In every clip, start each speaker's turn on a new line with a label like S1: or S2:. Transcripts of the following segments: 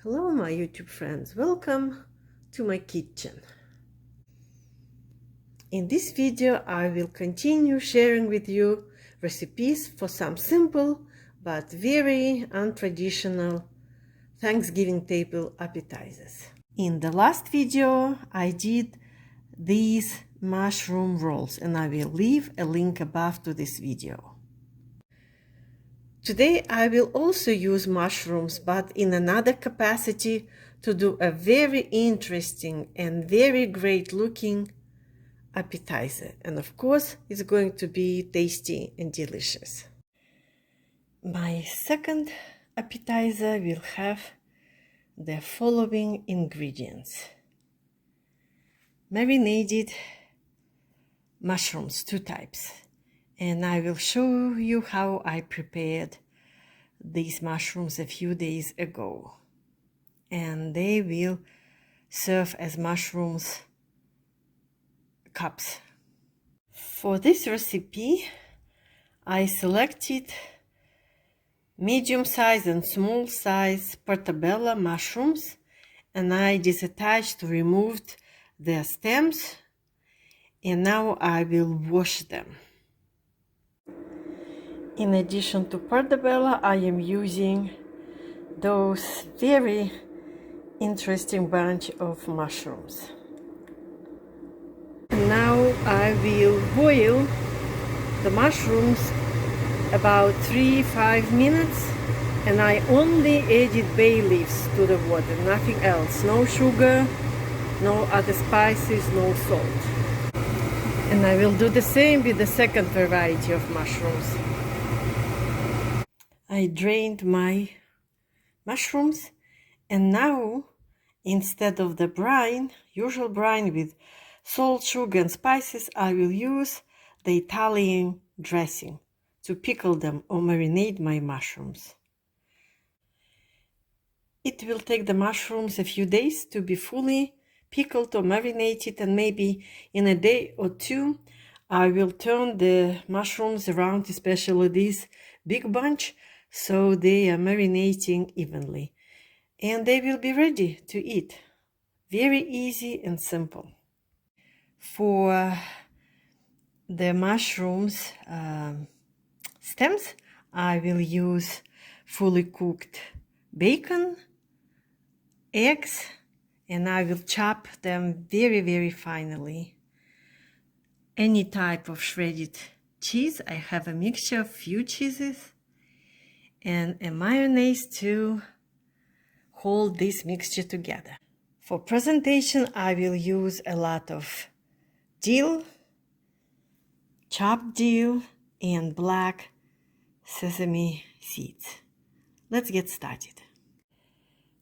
S1: Hello my YouTube friends, welcome to my kitchen. In this video I will continue sharing with you recipes for some simple but very untraditional Thanksgiving table appetizers. In the last video I did these mushroom rolls and I will leave a link above to this video. Today I will also use mushrooms, but in another capacity, to do a very interesting and very great looking appetizer. And of course, it's going to be tasty and delicious. My second appetizer will have the following ingredients. Marinated mushrooms, 2 types. And I will show you how I prepared these mushrooms a few days ago. And they will serve as mushrooms cups. For this recipe, I selected medium size and small size portobello mushrooms, and I disattached, removed their stems, and now I will wash them. In addition to portobello, I am using those very interesting bunch of mushrooms. Now I will boil the mushrooms about 3-5 minutes, and I only added bay leaves to the water, nothing else. No sugar, no other spices, no salt. And I will do the same with the second variety of mushrooms. I drained my mushrooms, and now instead of the brine, usual brine with salt, sugar and spices, I will use the Italian dressing to pickle them or marinate my mushrooms. It will take the mushrooms a few days to be fully pickled or marinated, and maybe in a day or two I will turn the mushrooms around, especially this big bunch, so they are marinating evenly, and they will be ready to eat. Very easy and simple. For the mushrooms stems, I will use fully cooked bacon, eggs, and I will chop them very finely. Any type of shredded cheese. I have a mixture of few cheeses and a mayonnaise to hold this mixture together. For presentation, I will use a lot of dill, chopped dill, and black sesame seeds. Let's get started.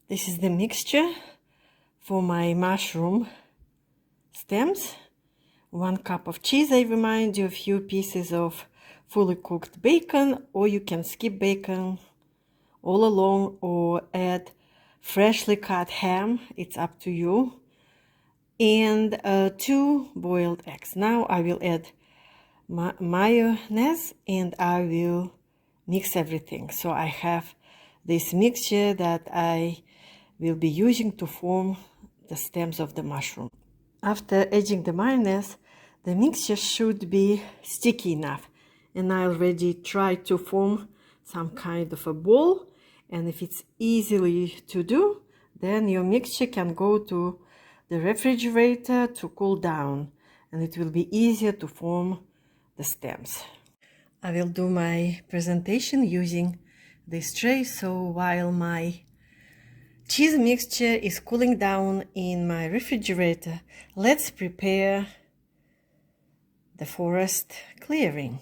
S1: This is the mixture for my mushroom stems. 1 cup of cheese, I remind you, a few pieces of fully cooked bacon, or you can skip bacon all along or add freshly cut ham, it's up to you, and 2 boiled eggs. Now I will add mayonnaise and I will mix everything. So I have this mixture that I will be using to form the stems of the mushroom. After adding the mayonnaise, the mixture should be sticky enough, and I already tried to form some kind of a ball, and if it's easily to do, then your mixture can go to the refrigerator to cool down, and it will be easier to form the stems. I will do my presentation using this tray, so while my cheese mixture is cooling down in my refrigerator, let's prepare the forest clearing.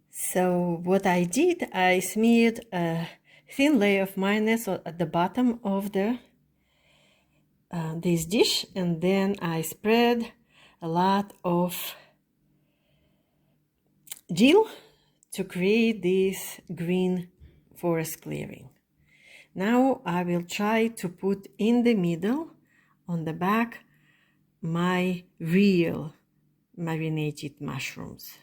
S1: So what I did, I smeared a thin layer of mayonnaise at the bottom of the this dish, and then I spread a lot of dill to create this green forest clearing. Now I will try to put in the middle, on the back, my real marinated mushrooms.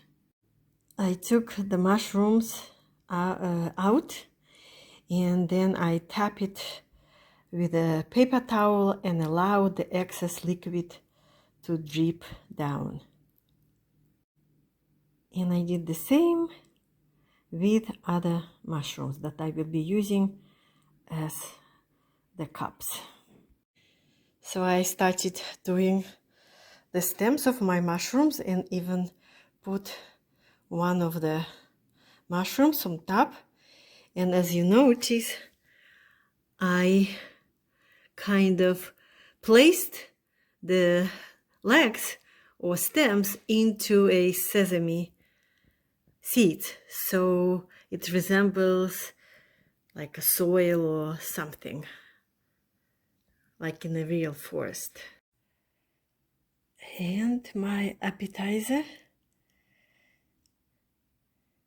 S1: I took the mushrooms out, and then I tap it with a paper towel and allow the excess liquid to drip down. And I did the same with other mushrooms that I will be using as the cups. So I started doing the stems of my mushrooms and even put one of the mushrooms on top. And as you notice, I kind of placed the legs or stems into a sesame seed, so it resembles like a soil or something, like in a real forest. And my appetizer,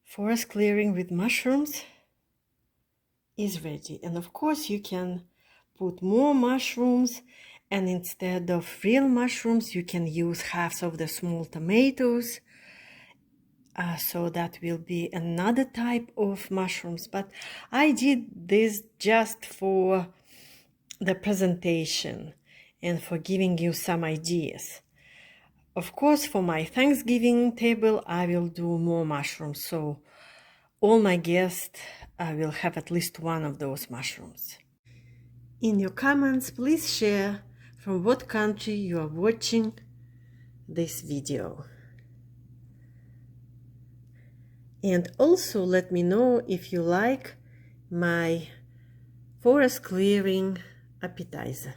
S1: forest clearing with mushrooms, is ready. And of course you can put more mushrooms, and instead of real mushrooms you can use halves of the small tomatoes, so that will be another type of mushrooms. But I did this just for the presentation and for giving you some ideas. Of course, for my Thanksgiving table I will do more mushrooms, so all my guests will have at least one of those mushrooms. In your comments, please share from what country you are watching this video. And also let me know if you like my forest clearing appetizer.